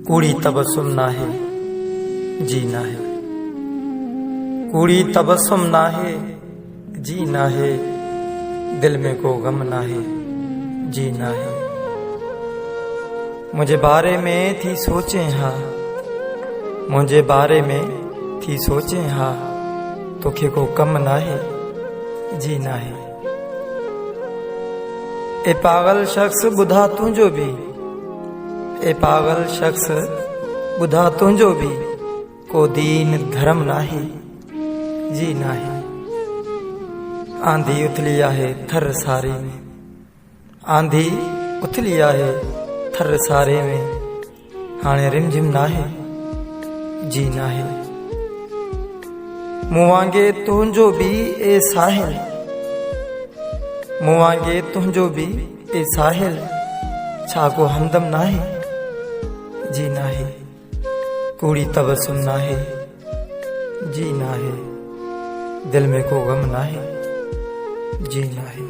कूड़ी तबस्सुम नाहे जी नाहे, कूड़ी तबस्सुम नाहे जी नाहे, दिल में को गम नाहे जी नाहे। मुझे बारे में थी सोचें हा, मुझे बारे में थी सोचें हा, तोखे को कम नाहे जी नाहे। ए पागल शख्स बुधा तुझो भी, ए पागल शख्स बुधा तुझो भी, को दीन धर्म नाहे जी नाहे। आंधी उथली आहे थर सारे में, आंधी उथली आहे थर सारे में, हाणे रिमझिम नाहे जी नाहे। मूं वांगे तुझो भी ए साहिल, मूं वांगे तुझो भी ए साहिल, छा को हमदम नाहे जी नाहे। कूड़ी तबस्सुम नाहे जी नाहे, दिल में को गम नाहे जी नाहे।